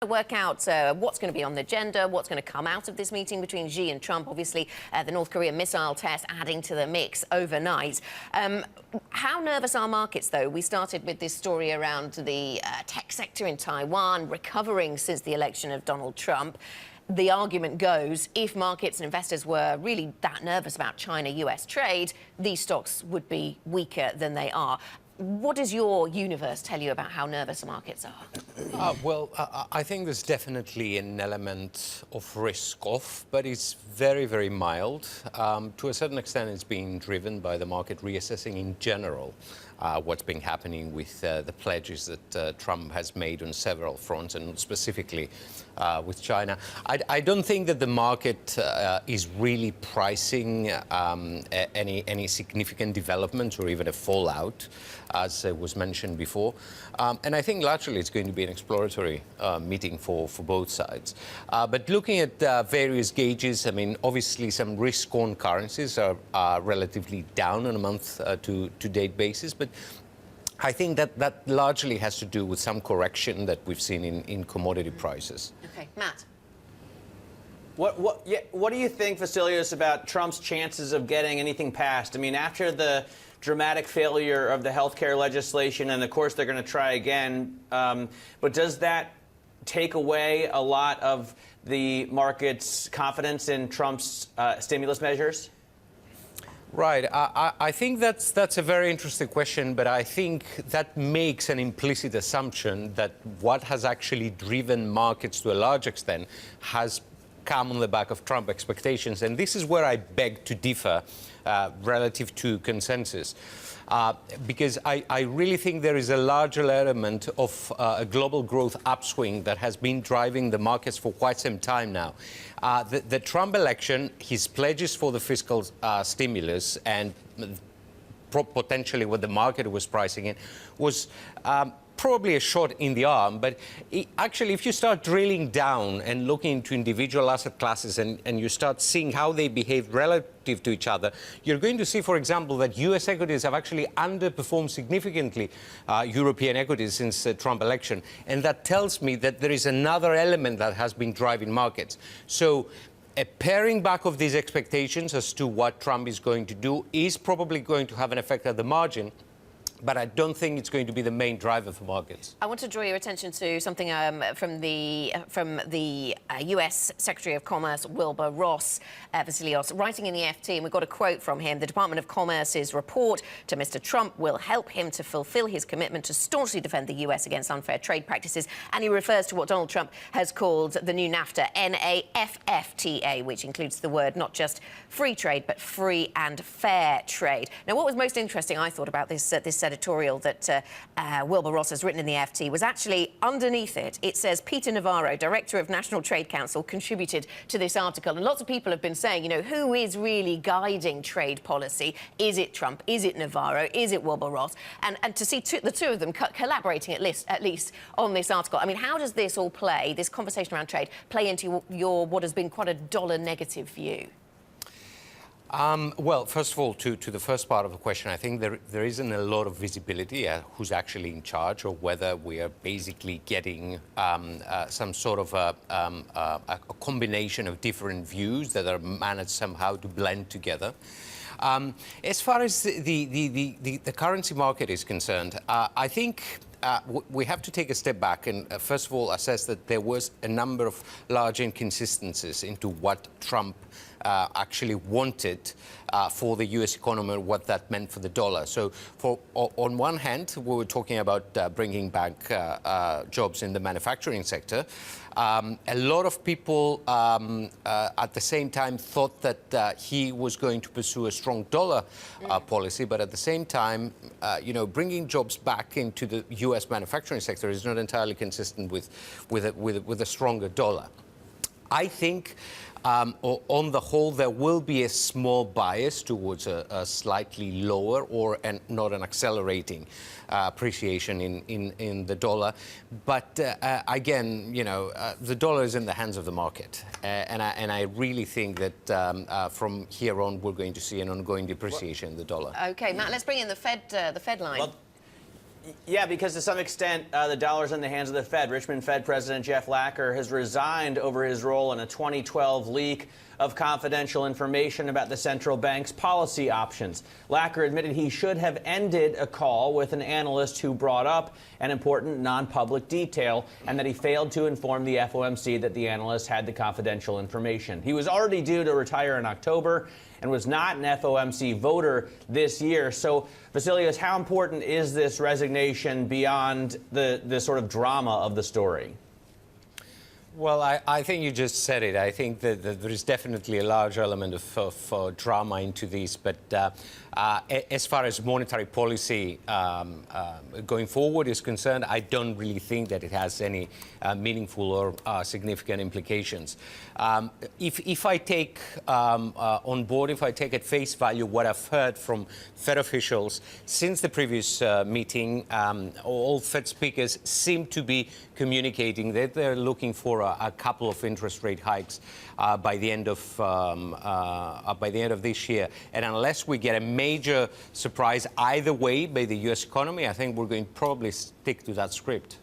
Work out what's going to be on the agenda, what's going to come out of this meeting between Xi and Trump. Obviously, the North Korea missile test adding to the mix overnight. How nervous are markets, though? We started with this story around the tech sector in Taiwan recovering since the election of Donald Trump. The argument goes, if markets and investors were really that nervous about China-US trade, these stocks would be weaker than they are. What does your universe tell you about how nervous the markets are? Well, I think there's definitely an element of risk-off, but it's very, very mild. To a certain extent, it's being driven by the market reassessing in general what's been happening with the pledges that Trump has made on several fronts, and specifically with China. I don't think that the market is really pricing any significant developments or even a fallout, as was mentioned before. And I think largely it's going to be an exploratory meeting for both sides. But looking at various gauges, I mean, obviously some risk-on currencies are relatively down on a month-to-date basis, but I think that largely has to do with some correction that we've seen in commodity prices. Okay, Matt. What do you think, Vasilios, about Trump's chances of getting anything passed? I mean, after the dramatic failure of the healthcare legislation, and of course they're going to try again, but does that take away a lot of the market's confidence in Trump's stimulus measures? Right. I think that's a very interesting question, but I think that makes an implicit assumption that what has actually driven markets to a large extent has come on the back of Trump expectations. And this is where I beg to differ relative to consensus. Because I really think there is a larger element of a global growth upswing that has been driving the markets for quite some time now. The Trump election, his pledges for the fiscal stimulus and potentially what the market was pricing in was probably a shot in the arm, but actually, if you start drilling down and looking into individual asset classes and you start seeing how they behave relative to each other, you're going to see, for example, that U.S. equities have actually underperformed significantly European equities since the Trump election. And that tells me that there is another element that has been driving markets. So a paring back of these expectations as to what Trump is going to do is probably going to have an effect at the margin, but I don't think it's going to be the main driver for markets. I want to draw your attention to something from the U.S. Secretary of Commerce, Wilbur Ross, Vasilios, writing in the FT, and we've got a quote from him. The Department of Commerce's report to Mr. Trump will help him to fulfill his commitment to staunchly defend the U.S. against unfair trade practices, and he refers to what Donald Trump has called the new NAFTA, NAFFTA, which includes the word not just free trade, but free and fair trade. Now, what was most interesting, I thought, about this editorial that Wilbur Ross has written in the FT was actually underneath it. It says Peter Navarro, Director of National Trade Council, contributed to this article. And lots of people have been saying, you know, who is really guiding trade policy? Is it Trump? Is it Navarro? Is it Wilbur Ross? And to see the two of them collaborating at least on this article. I mean, how does this all play, this conversation around trade, play into your what has been quite a dollar negative view? Well, first of all, to the first part of the question, I think there isn't a lot of visibility who's actually in charge, or whether we are basically getting some sort of a combination of different views that are managed somehow to blend together. As far as the currency market is concerned, I think we have to take a step back and, first of all, assess that there was a number of large inconsistencies into what Trump actually wanted for the U.S. economy, what that meant for the dollar. So, on one hand, we were talking about bringing back jobs in the manufacturing sector. A lot of people at the same time thought that he was going to pursue a strong dollar policy, but at the same time, you know, bringing jobs back into the U.S. manufacturing sector is not entirely consistent with a stronger dollar. I think on the whole, there will be a small bias towards a slightly lower not an accelerating appreciation in the dollar. But again, you know, the dollar is in the hands of the market. And I really think that from here on, we're going to see an ongoing depreciation in the dollar. OK, Matt, let's bring in the Fed line. Well, Yeah, because to some extent, the dollar's in the hands of the Fed. Richmond Fed President Jeff Lacker has resigned over his role in a 2012 leak of confidential information about the central bank's policy options. Lacker admitted he should have ended a call with an analyst who brought up an important non-public detail and that he failed to inform the FOMC that the analyst had the confidential information. He was already due to retire in October and was not an FOMC voter this year. So, Vasilios, how important is this resignation beyond the sort of drama of the story? Well, I think you just said it. I think that there is definitely a large element of drama into this. But as far as monetary policy going forward is concerned, I don't really think that it has any meaningful or significant implications. If I take on board, if I take at face value what I've heard from Fed officials since the previous meeting, all Fed speakers seem to be communicating that they're looking for a couple of interest rate hikes by the end of this year. And unless we get a major surprise either way by the U.S. economy, I think we're going to probably stick to that script.